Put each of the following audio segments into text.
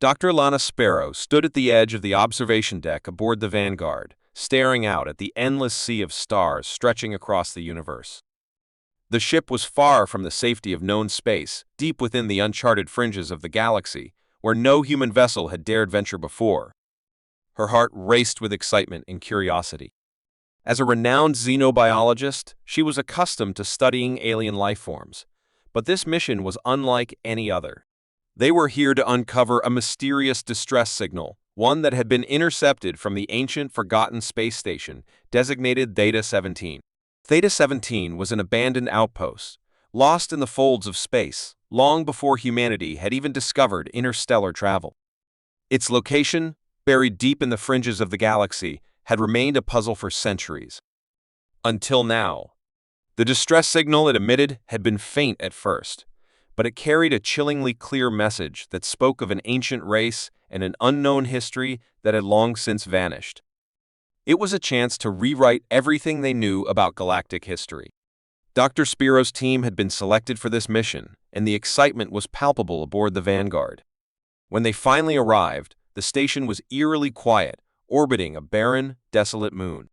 Dr. Lana Sparrow stood at the edge of the observation deck aboard the Vanguard, staring out at the endless sea of stars stretching across the universe. The ship was far from the safety of known space, deep within the uncharted fringes of the galaxy, where no human vessel had dared venture before. Her heart raced with excitement and curiosity. As a renowned xenobiologist, she was accustomed to studying alien life forms, but this mission was unlike any other. They were here to uncover a mysterious distress signal, one that had been intercepted from the ancient forgotten space station designated Theta 17. Theta 17 was an abandoned outpost, lost in the folds of space, long before humanity had even discovered interstellar travel. Its location, buried deep in the fringes of the galaxy, had remained a puzzle for centuries. Until now. The distress signal it emitted had been faint at first, but it carried a chillingly clear message that spoke of an ancient race and an unknown history that had long since vanished. It was a chance to rewrite everything they knew about galactic history. Dr. Sparrow's team had been selected for this mission, and the excitement was palpable aboard the Vanguard. When they finally arrived, the station was eerily quiet, orbiting a barren, desolate moon.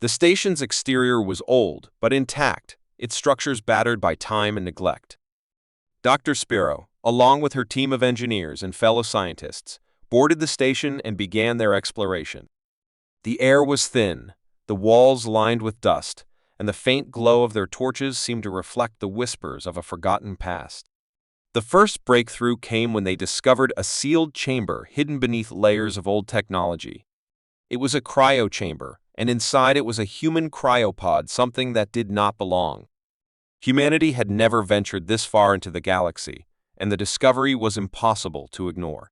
The station's exterior was old, but intact, its structures battered by time and neglect. Dr. Sparrow, along with her team of engineers and fellow scientists, boarded the station and began their exploration. The air was thin, the walls lined with dust, and the faint glow of their torches seemed to reflect the whispers of a forgotten past. The first breakthrough came when they discovered a sealed chamber hidden beneath layers of old technology. It was a cryo chamber, and inside it was a human cryopod, something that did not belong. Humanity had never ventured this far into the galaxy, and the discovery was impossible to ignore.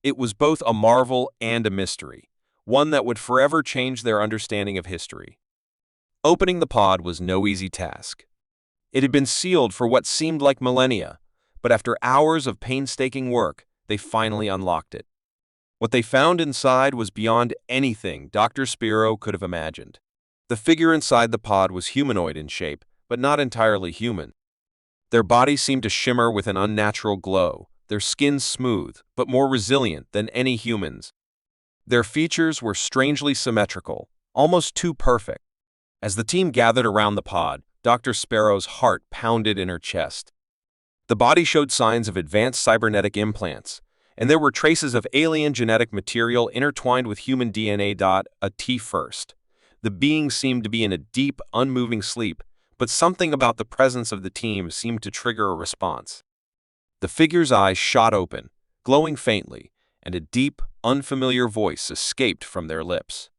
It was both a marvel and a mystery, one that would forever change their understanding of history. Opening the pod was no easy task. It had been sealed for what seemed like millennia, but after hours of painstaking work, they finally unlocked it. What they found inside was beyond anything Dr. Sparrow could have imagined. The figure inside the pod was humanoid in shape, but not entirely human. Their bodies seemed to shimmer with an unnatural glow, their skin smooth, but more resilient than any human's. Their features were strangely symmetrical, almost too perfect. As the team gathered around the pod, Dr. Sparrow's heart pounded in her chest. The body showed signs of advanced cybernetic implants, and there were traces of alien genetic material intertwined with human DNA. At first, the being seemed to be in a deep, unmoving sleep, but something about the presence of the team seemed to trigger a response. The figure's eyes shot open, glowing faintly, and a deep, unfamiliar voice escaped from their lips.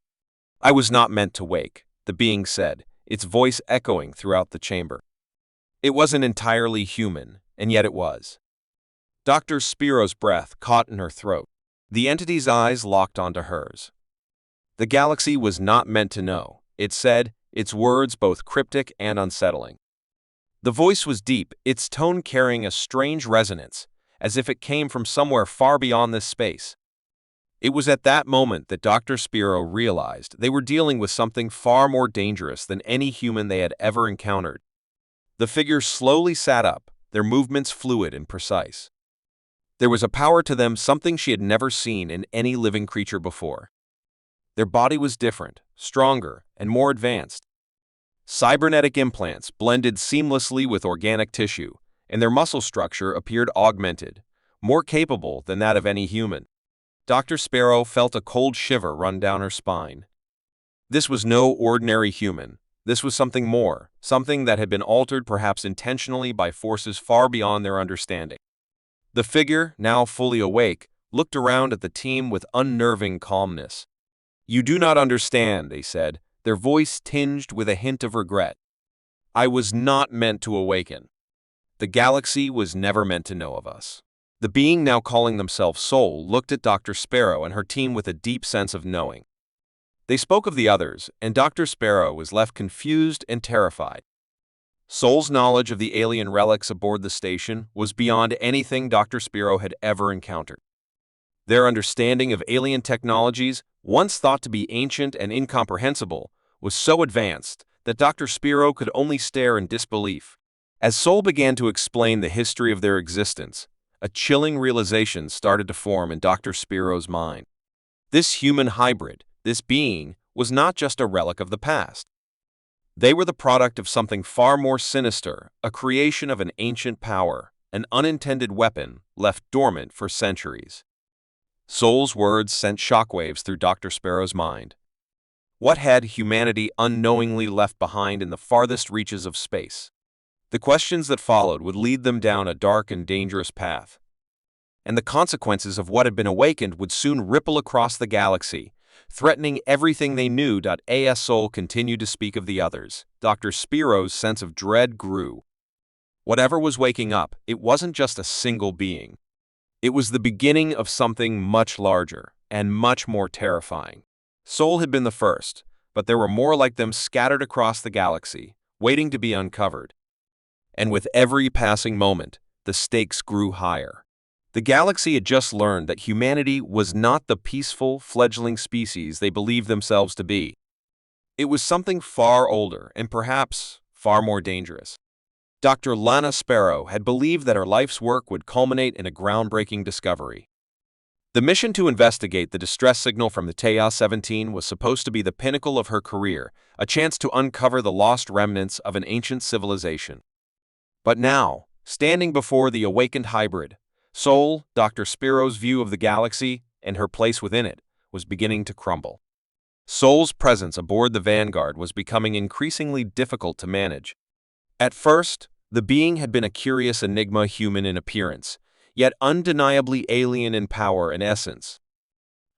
"I was not meant to wake," the being said, its voice echoing throughout the chamber. It wasn't entirely human, and yet it was. Dr. Sparrow's breath caught in her throat. The entity's eyes locked onto hers. "The galaxy was not meant to know," it said, its words both cryptic and unsettling. The voice was deep, its tone carrying a strange resonance, as if it came from somewhere far beyond this space. It was at that moment that Dr. Sparrow realized they were dealing with something far more dangerous than any human they had ever encountered. The figure slowly sat up, their movements fluid and precise. There was a power to them, something she had never seen in any living creature before. Their body was different, stronger, and more advanced. Cybernetic implants blended seamlessly with organic tissue, and their muscle structure appeared augmented, more capable than that of any human. Dr. Sparrow felt a cold shiver run down her spine. This was no ordinary human. This was something more, something that had been altered perhaps intentionally by forces far beyond their understanding. The figure, now fully awake, looked around at the team with unnerving calmness. "You do not understand," they said, their voice tinged with a hint of regret. "I was not meant to awaken. The galaxy was never meant to know of us." The being now calling themselves Soul looked at Dr. Sparrow and her team with a deep sense of knowing. They spoke of the others, and Dr. Sparrow was left confused and terrified. Soul's knowledge of the alien relics aboard the station was beyond anything Dr. Sparrow had ever encountered. Their understanding of alien technologies, once thought to be ancient and incomprehensible, was so advanced that Dr. Sparrow could only stare in disbelief. As Soul began to explain the history of their existence, a chilling realization started to form in Dr. Spiro's mind. This human hybrid, this being, was not just a relic of the past. They were the product of something far more sinister, a creation of an ancient power, an unintended weapon left dormant for centuries. Sol's words sent shockwaves through Dr. Spiro's mind. What had humanity unknowingly left behind in the farthest reaches of space? The questions that followed would lead them down a dark and dangerous path. And the consequences of what had been awakened would soon ripple across the galaxy, threatening everything they knew. As Sol continued to speak of the others, Dr. Spiro's sense of dread grew. Whatever was waking up, it wasn't just a single being. It was the beginning of something much larger and much more terrifying. Sol had been the first, but there were more like them scattered across the galaxy, waiting to be uncovered. And with every passing moment, the stakes grew higher. The galaxy had just learned that humanity was not the peaceful, fledgling species they believed themselves to be. It was something far older and perhaps far more dangerous. Dr. Lana Sparrow had believed that her life's work would culminate in a groundbreaking discovery. The mission to investigate the distress signal from the TA-17 was supposed to be the pinnacle of her career, a chance to uncover the lost remnants of an ancient civilization. But now, standing before the awakened hybrid, Sol, Dr. Spiro's view of the galaxy and her place within it was beginning to crumble. Sol's presence aboard the Vanguard was becoming increasingly difficult to manage. At first, the being had been a curious enigma, human in appearance, yet undeniably alien in power and essence.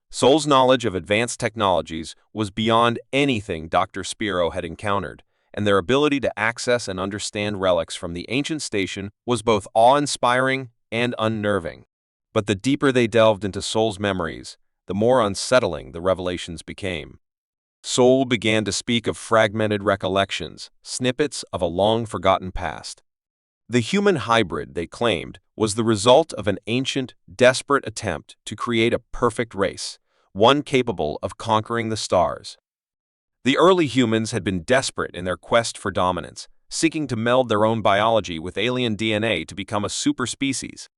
Sol's knowledge of advanced technologies was beyond anything Dr. Spiro had encountered, and their ability to access and understand relics from the ancient station was both awe-inspiring and unnerving. But the deeper they delved into Sol's memories, the more unsettling the revelations became. Sol began to speak of fragmented recollections, snippets of a long-forgotten past. The human hybrid, they claimed, was the result of an ancient, desperate attempt to create a perfect race, one capable of conquering the stars. The early humans had been desperate in their quest for dominance, seeking to meld their own biology with alien DNA to become a superspecies.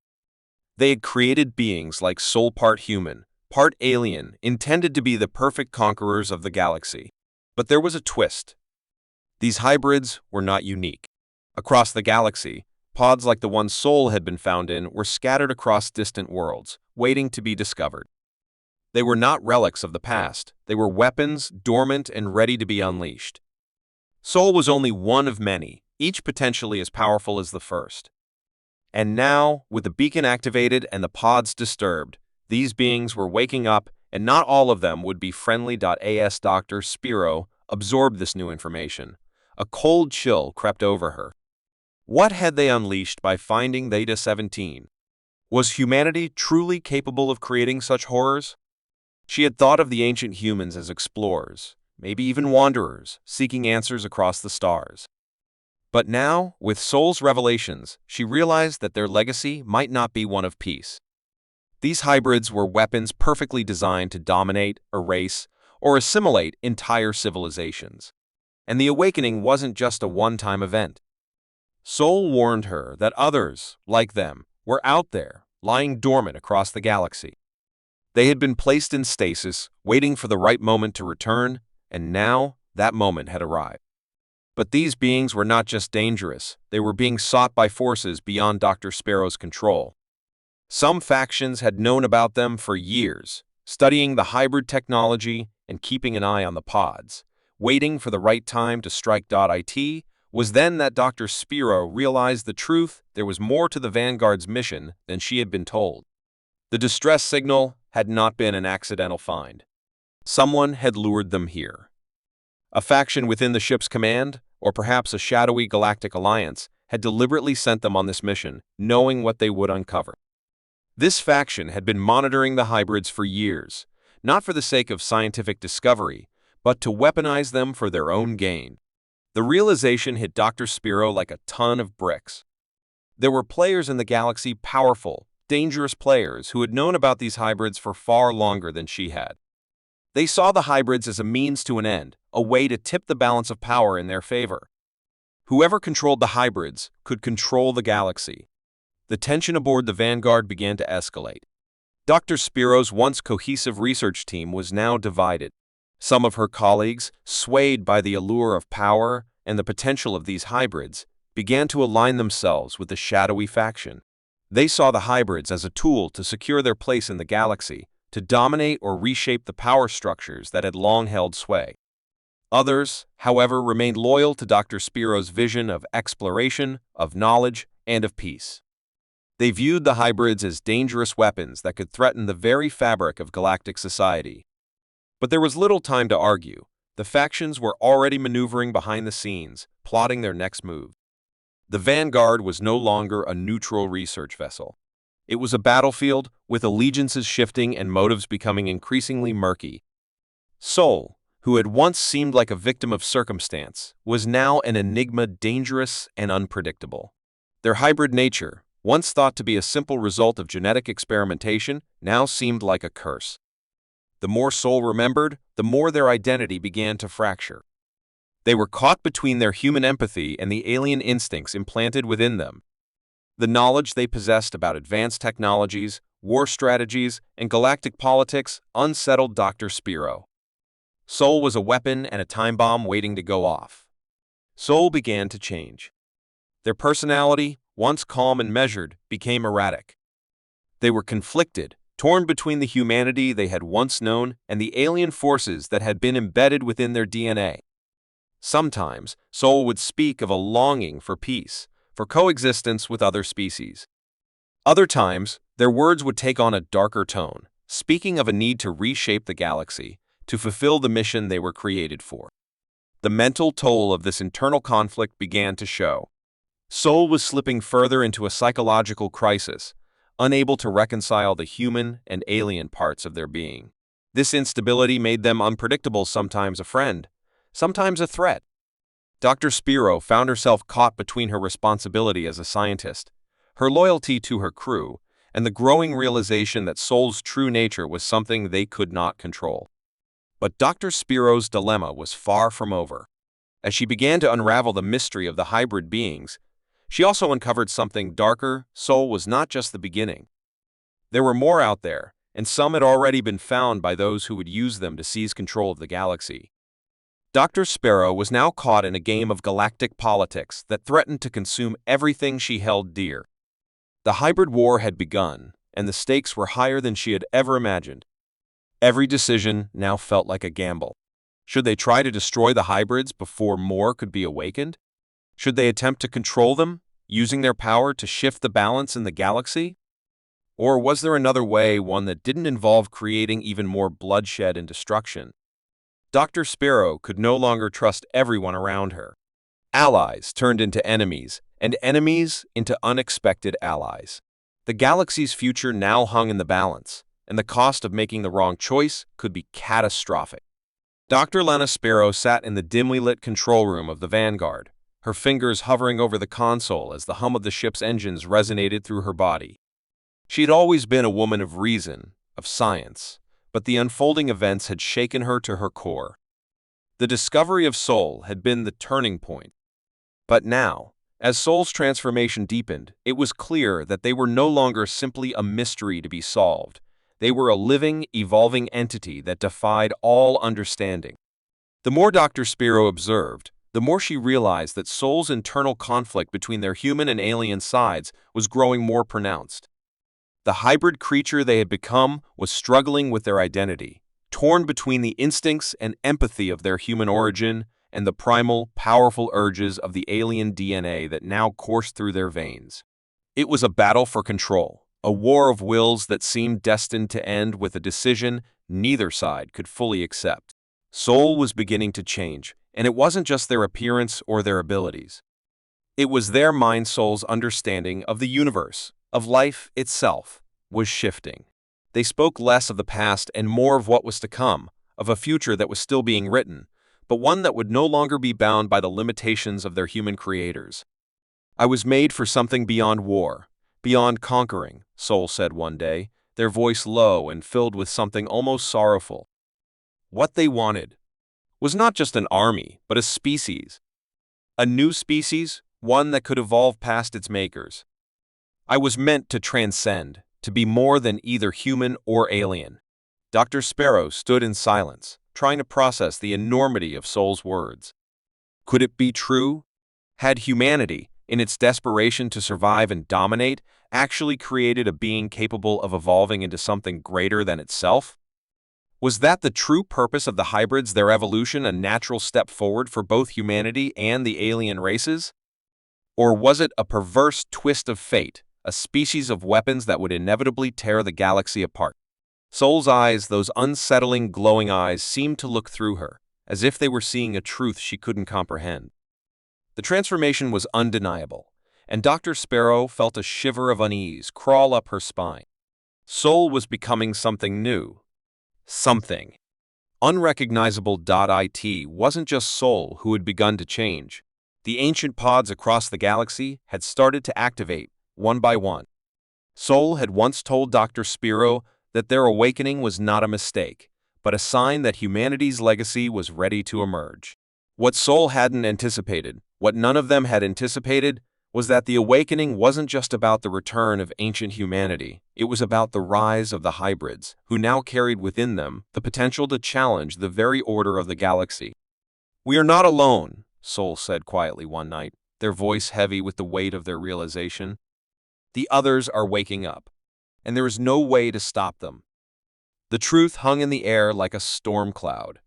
They had created beings like Sol, part human, part alien, intended to be the perfect conquerors of the galaxy. But there was a twist. These hybrids were not unique. Across the galaxy, pods like the one Sol had been found in were scattered across distant worlds, waiting to be discovered. They were not relics of the past. They were weapons, dormant and ready to be unleashed. Sol was only one of many, each potentially as powerful as the first. And now, with the beacon activated and the pods disturbed, these beings were waking up, and not all of them would be friendly. As Dr. Spiro absorbed this new information, a cold chill crept over her. What had they unleashed by finding Theta-17? Was humanity truly capable of creating such horrors? She had thought of the ancient humans as explorers, maybe even wanderers, seeking answers across the stars. But now, with Sol's revelations, she realized that their legacy might not be one of peace. These hybrids were weapons perfectly designed to dominate, erase, or assimilate entire civilizations. And the awakening wasn't just a one-time event. Sol warned her that others, like them, were out there, lying dormant across the galaxy. They had been placed in stasis, waiting for the right moment to return, and now that moment had arrived. But these beings were not just dangerous, they were being sought by forces beyond Dr. Sparrow's control. Some factions had known about them for years, studying the hybrid technology and keeping an eye on the pods, waiting for the right time to strike. It was then that Dr. Spiro realized the truth. There was more to the Vanguard's mission than she had been told. The distress signal had not been an accidental find. Someone had lured them here. A faction within the ship's command, or perhaps a shadowy galactic alliance, had deliberately sent them on this mission, knowing what they would uncover. This faction had been monitoring the hybrids for years, not for the sake of scientific discovery, but to weaponize them for their own gain. The realization hit Dr. Spiro like a ton of bricks. There were players in the galaxy, powerful, dangerous players who had known about these hybrids for far longer than she had. They saw the hybrids as a means to an end, a way to tip the balance of power in their favor. Whoever controlled the hybrids could control the galaxy. The tension aboard the Vanguard began to escalate. Dr. Spiro's once cohesive research team was now divided. Some of her colleagues, swayed by the allure of power and the potential of these hybrids, began to align themselves with the shadowy faction. They saw the hybrids as a tool to secure their place in the galaxy, to dominate or reshape the power structures that had long held sway. Others, however, remained loyal to Dr. Spiro's vision of exploration, of knowledge, and of peace. They viewed the hybrids as dangerous weapons that could threaten the very fabric of galactic society. But there was little time to argue. The factions were already maneuvering behind the scenes, plotting their next move. The Vanguard was no longer a neutral research vessel. It was a battlefield, with allegiances shifting and motives becoming increasingly murky. Sol, who had once seemed like a victim of circumstance, was now an enigma, dangerous and unpredictable. Their hybrid nature, once thought to be a simple result of genetic experimentation, now seemed like a curse. The more Sol remembered, the more their identity began to fracture. They were caught between their human empathy and the alien instincts implanted within them. The knowledge they possessed about advanced technologies, war strategies, and galactic politics unsettled Dr. Spiro. Sol was a weapon and a time bomb waiting to go off. Sol began to change. Their personality, once calm and measured, became erratic. They were conflicted, torn between the humanity they had once known and the alien forces that had been embedded within their DNA. Sometimes, Sol would speak of a longing for peace, for coexistence with other species. Other times, their words would take on a darker tone, speaking of a need to reshape the galaxy, to fulfill the mission they were created for. The mental toll of this internal conflict began to show. Sol was slipping further into a psychological crisis, unable to reconcile the human and alien parts of their being. This instability made them unpredictable, sometimes a friend, sometimes a threat. Dr. Spiro found herself caught between her responsibility as a scientist, her loyalty to her crew, and the growing realization that Sol's true nature was something they could not control. But Dr. Spiro's dilemma was far from over. As she began to unravel the mystery of the hybrid beings, she also uncovered something darker. Sol was not just the beginning. There were more out there, and some had already been found by those who would use them to seize control of the galaxy. Dr. Spiro was now caught in a game of galactic politics that threatened to consume everything she held dear. The hybrid war had begun, and the stakes were higher than she had ever imagined. Every decision now felt like a gamble. Should they try to destroy the hybrids before more could be awakened? Should they attempt to control them, using their power to shift the balance in the galaxy? Or was there another way, one that didn't involve creating even more bloodshed and destruction? Dr. Spiro could no longer trust everyone around her. Allies turned into enemies, and enemies into unexpected allies. The galaxy's future now hung in the balance, and the cost of making the wrong choice could be catastrophic. Dr. Lena Spiro sat in the dimly lit control room of the Vanguard, her fingers hovering over the console as the hum of the ship's engines resonated through her body. She had always been a woman of reason, of science, but the unfolding events had shaken her to her core. The discovery of Sol had been the turning point. But now, as Sol's transformation deepened, it was clear that they were no longer simply a mystery to be solved. They were a living, evolving entity that defied all understanding. The more Dr. Spiro observed, the more she realized that Sol's internal conflict between their human and alien sides was growing more pronounced. The hybrid creature they had become was struggling with their identity, torn between the instincts and empathy of their human origin and the primal, powerful urges of the alien DNA that now coursed through their veins. It was a battle for control, a war of wills that seemed destined to end with a decision neither side could fully accept. Sol was beginning to change, and it wasn't just their appearance or their abilities. It was their mind-soul's understanding of the universe, of life itself, was shifting. They spoke less of the past and more of what was to come, of a future that was still being written, but one that would no longer be bound by the limitations of their human creators. "I was made for something beyond war, beyond conquering," Sol said one day, their voice low and filled with something almost sorrowful. What they wanted was not just an army, but a species. A new species, one that could evolve past its makers. I was meant to transcend, to be more than either human or alien. Dr. Sparrow stood in silence, trying to process the enormity of Soul's words. Could it be true? Had humanity, in its desperation to survive and dominate, actually created a being capable of evolving into something greater than itself? Was that the true purpose of the hybrids, their evolution a natural step forward for both humanity and the alien races? Or was it a perverse twist of fate, a species of weapons that would inevitably tear the galaxy apart? Soul's eyes, those unsettling, glowing eyes, seemed to look through her, as if they were seeing a truth she couldn't comprehend. The transformation was undeniable, and Dr. Sparrow felt a shiver of unease crawl up her spine. Soul was becoming something new. Something unrecognizable. It wasn't just Soul who had begun to change. The ancient pods across the galaxy had started to activate, one by one. Soul had once told Dr. Sparrow that their awakening was not a mistake, but a sign that humanity's legacy was ready to emerge. What Soul hadn't anticipated, what none of them had anticipated, was that the awakening wasn't just about the return of ancient humanity. It was about the rise of the hybrids, who now carried within them the potential to challenge the very order of the galaxy. "We are not alone," Soul said quietly one night, their voice heavy with the weight of their realization. "The others are waking up, and there is no way to stop them." The truth hung in the air like a storm cloud.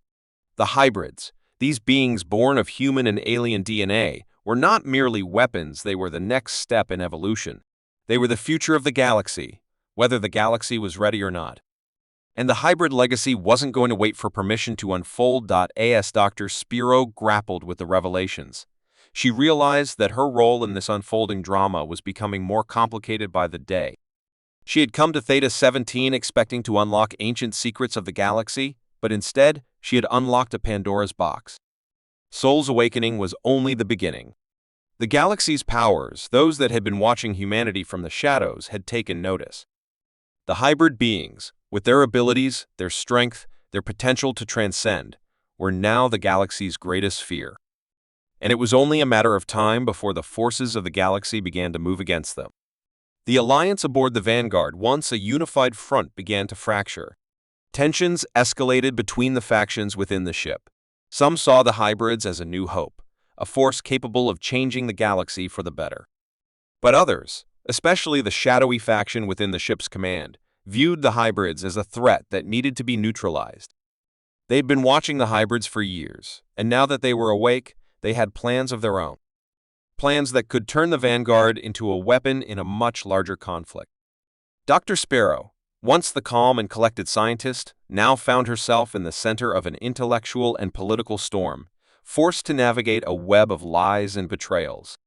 The hybrids, these beings born of human and alien DNA, were not merely weapons. They were the next step in evolution. They were the future of the galaxy, whether the galaxy was ready or not. And the hybrid legacy wasn't going to wait for permission to unfold. As Dr. Sparrow grappled with the revelations, she realized that her role in this unfolding drama was becoming more complicated by the day. She had come to Theta 17 expecting to unlock ancient secrets of the galaxy, but instead, she had unlocked a Pandora's box. Soul's awakening was only the beginning. The galaxy's powers, those that had been watching humanity from the shadows, had taken notice. The hybrid beings, with their abilities, their strength, their potential to transcend, were now the galaxy's greatest fear. And it was only a matter of time before the forces of the galaxy began to move against them. The alliance aboard the Vanguard, once a unified front, began to fracture. Tensions escalated between the factions within the ship. Some saw the hybrids as a new hope, a force capable of changing the galaxy for the better. But others, especially the shadowy faction within the ship's command, viewed the hybrids as a threat that needed to be neutralized. They'd been watching the hybrids for years, and now that they were awake, they had plans of their own. Plans that could turn the Vanguard into a weapon in a much larger conflict. Dr. Sparrow, once the calm and collected scientist, now found herself in the center of an intellectual and political storm, forced to navigate a web of lies and betrayals.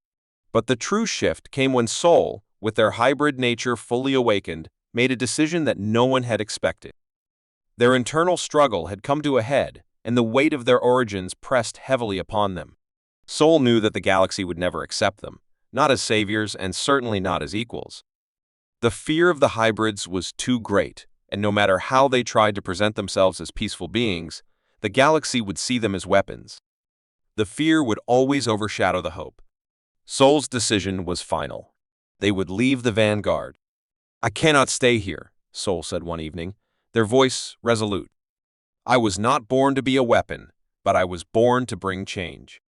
But the true shift came when Soul, with their hybrid nature fully awakened, made a decision that no one had expected. Their internal struggle had come to a head, and the weight of their origins pressed heavily upon them. Soul knew that the galaxy would never accept them, not as saviors and certainly not as equals. The fear of the hybrids was too great, and no matter how they tried to present themselves as peaceful beings, the galaxy would see them as weapons. The fear would always overshadow the hope. Soul's decision was final. They would leave the Vanguard. "I cannot stay here," Soul said one evening, their voice resolute. "I was not born to be a weapon, but I was born to bring change.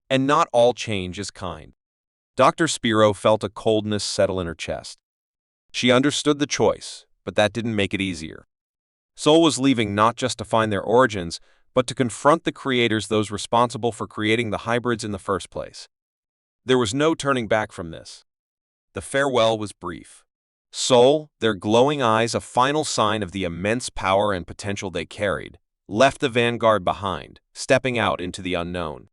And not all change is kind." Dr. Sparrow felt a coldness settle in her chest. She understood the choice, but that didn't make it easier. Soul was leaving not just to find their origins, but to confront the creators, those responsible for creating the hybrids in the first place. There was no turning back from this. The farewell was brief. Soul, their glowing eyes a final sign of the immense power and potential they carried, left the Vanguard behind, stepping out into the unknown.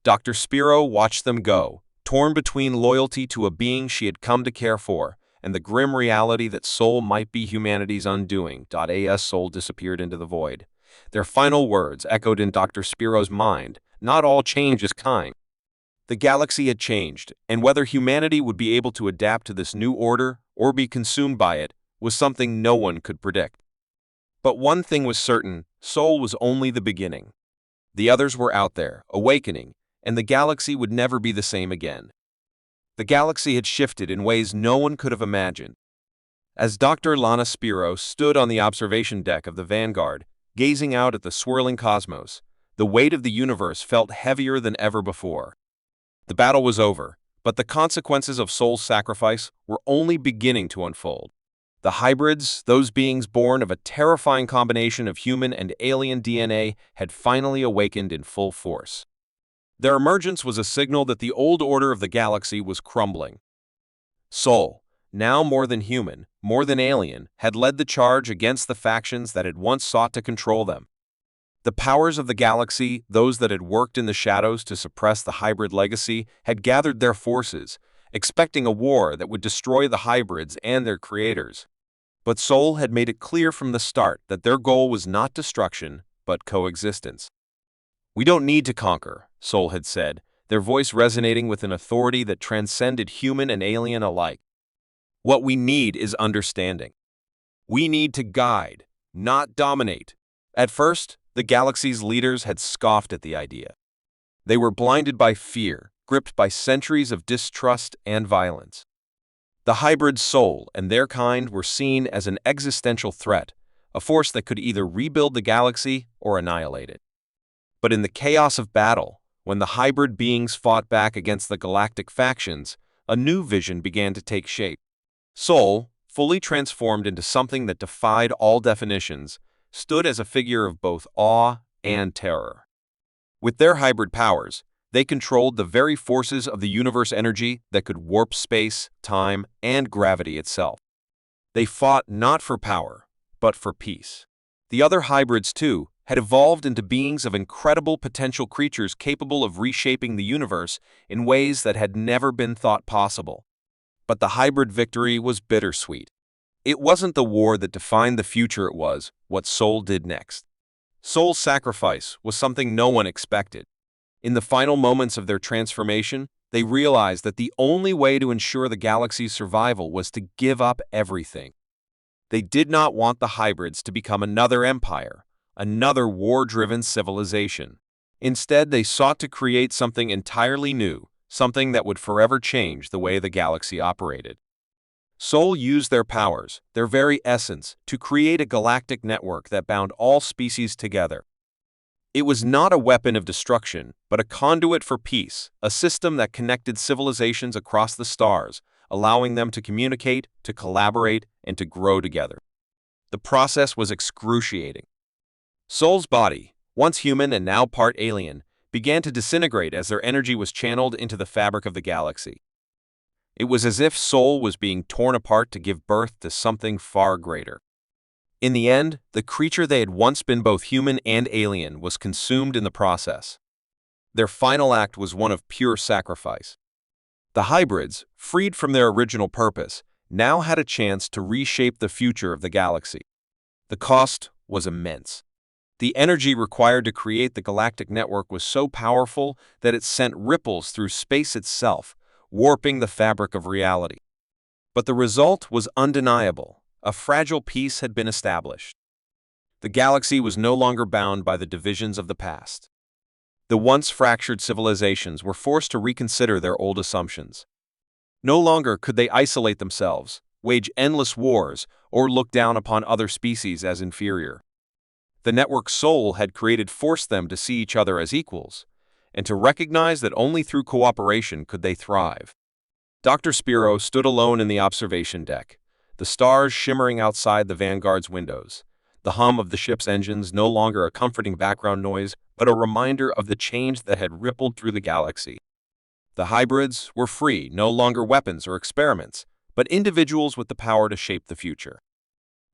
Dr. Sparrow watched them go, torn between loyalty to a being she had come to care for, and the grim reality that Soul might be humanity's undoing. As Soul disappeared into the void, their final words echoed in Dr. Sparrow's mind, "Not all change is kind." The galaxy had changed, and whether humanity would be able to adapt to this new order or be consumed by it was something no one could predict. But one thing was certain: Soul was only the beginning. The others were out there, awakening, and the galaxy would never be the same again. The galaxy had shifted in ways no one could have imagined. As Dr. Lana Spiro stood on the observation deck of the Vanguard, gazing out at the swirling cosmos, the weight of the universe felt heavier than ever before. The battle was over, but the consequences of Sol's sacrifice were only beginning to unfold. The hybrids, those beings born of a terrifying combination of human and alien DNA, had finally awakened in full force. Their emergence was a signal that the old order of the galaxy was crumbling. Sol, now more than human, more than alien, had led the charge against the factions that had once sought to control them. The powers of the galaxy, those that had worked in the shadows to suppress the hybrid legacy, had gathered their forces, expecting a war that would destroy the hybrids and their creators. But Sol had made it clear from the start that their goal was not destruction, but coexistence. "We don't need to conquer," Sol had said, their voice resonating with an authority that transcended human and alien alike. "What we need is understanding. We need to guide, not dominate." At first, the galaxy's leaders had scoffed at the idea. They were blinded by fear, gripped by centuries of distrust and violence. The hybrid Sol and their kind were seen as an existential threat, a force that could either rebuild the galaxy or annihilate it. But in the chaos of battle, when the hybrid beings fought back against the galactic factions, a new vision began to take shape. Sol, fully transformed into something that defied all definitions, stood as a figure of both awe and terror. With their hybrid powers, they controlled the very forces of the universe energy that could warp space, time, and gravity itself. They fought not for power, but for peace. The other hybrids, too, had evolved into beings of incredible potential creatures capable of reshaping the universe in ways that had never been thought possible. But the hybrid victory was bittersweet. It wasn't the war that defined the future, it was what Sol did next. Sol's sacrifice was something no one expected. In the final moments of their transformation, they realized that the only way to ensure the galaxy's survival was to give up everything. They did not want the hybrids to become another empire, another war-driven civilization. Instead, they sought to create something entirely new, something that would forever change the way the galaxy operated. Sol used their powers, their very essence, to create a galactic network that bound all species together. It was not a weapon of destruction, but a conduit for peace, a system that connected civilizations across the stars, allowing them to communicate, to collaborate, and to grow together. The process was excruciating. Sol's body, once human and now part alien, began to disintegrate as their energy was channeled into the fabric of the galaxy. It was as if Sol was being torn apart to give birth to something far greater. In the end, the creature they had once been both human and alien was consumed in the process. Their final act was one of pure sacrifice. The hybrids, freed from their original purpose, now had a chance to reshape the future of the galaxy. The cost was immense. The energy required to create the galactic network was so powerful that it sent ripples through space itself, warping the fabric of reality. But the result was undeniable. A fragile peace had been established. The galaxy was no longer bound by the divisions of the past. The once fractured civilizations were forced to reconsider their old assumptions. No longer could they isolate themselves, wage endless wars, or look down upon other species as inferior. The network Sol had created forced them to see each other as equals, and to recognize that only through cooperation could they thrive. Dr. Spiro stood alone in the observation deck, the stars shimmering outside the Vanguard's windows, the hum of the ship's engines no longer a comforting background noise, but a reminder of the change that had rippled through the galaxy. The hybrids were free, no longer weapons or experiments, but individuals with the power to shape the future.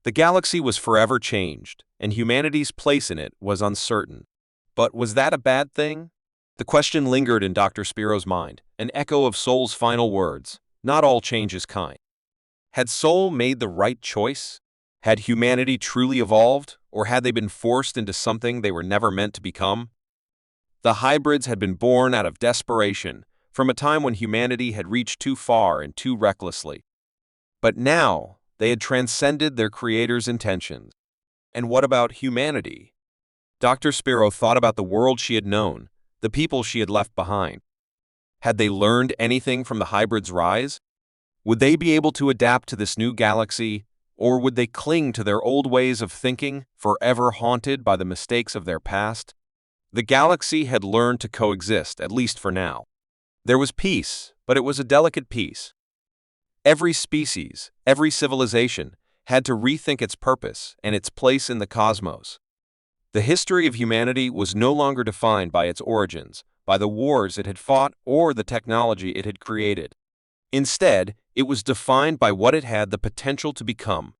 The galaxy was forever changed, and humanity's place in it was uncertain. But was that a bad thing? The question lingered in Dr. Spiro's mind, an echo of Sol's final words, "Not all change is kind." Had Sol made the right choice? Had humanity truly evolved, or had they been forced into something they were never meant to become? The hybrids had been born out of desperation, from a time when humanity had reached too far and too recklessly. But now, they had transcended their creator's intentions. And what about humanity? Dr. Spiro thought about the world she had known, the people she had left behind. Had they learned anything from the hybrids' rise? Would they be able to adapt to this new galaxy, or would they cling to their old ways of thinking, forever haunted by the mistakes of their past? The galaxy had learned to coexist, at least for now. There was peace, but it was a delicate peace. Every species, every civilization, had to rethink its purpose and its place in the cosmos. The history of humanity was no longer defined by its origins, by the wars it had fought, or the technology it had created. Instead, it was defined by what it had the potential to become.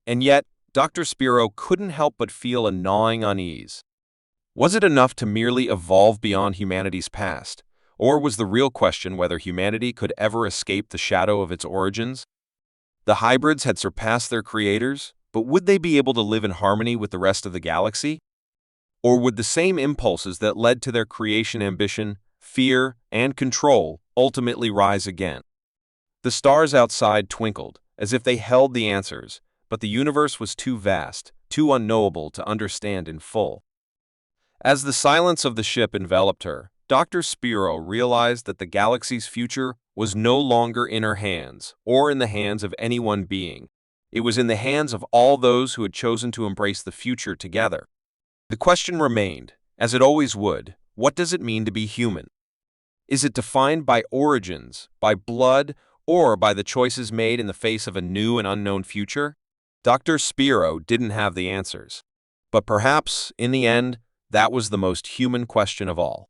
And yet, Dr. Spiro couldn't help but feel a gnawing unease. Was it enough to merely evolve beyond humanity's past, or was the real question whether humanity could ever escape the shadow of its origins? The hybrids had surpassed their creators, but would they be able to live in harmony with the rest of the galaxy? Or would the same impulses that led to their creation ambition, fear, and control ultimately rise again? The stars outside twinkled, as if they held the answers, but the universe was too vast, too unknowable to understand in full. As the silence of the ship enveloped her, Dr. Spiro realized that the galaxy's future was no longer in her hands, or in the hands of any one being. It was in the hands of all those who had chosen to embrace the future together. The question remained, as it always would, what does it mean to be human? Is it defined by origins, by blood, or by the choices made in the face of a new and unknown future? Dr. Spiro didn't have the answers. But perhaps, in the end, that was the most human question of all.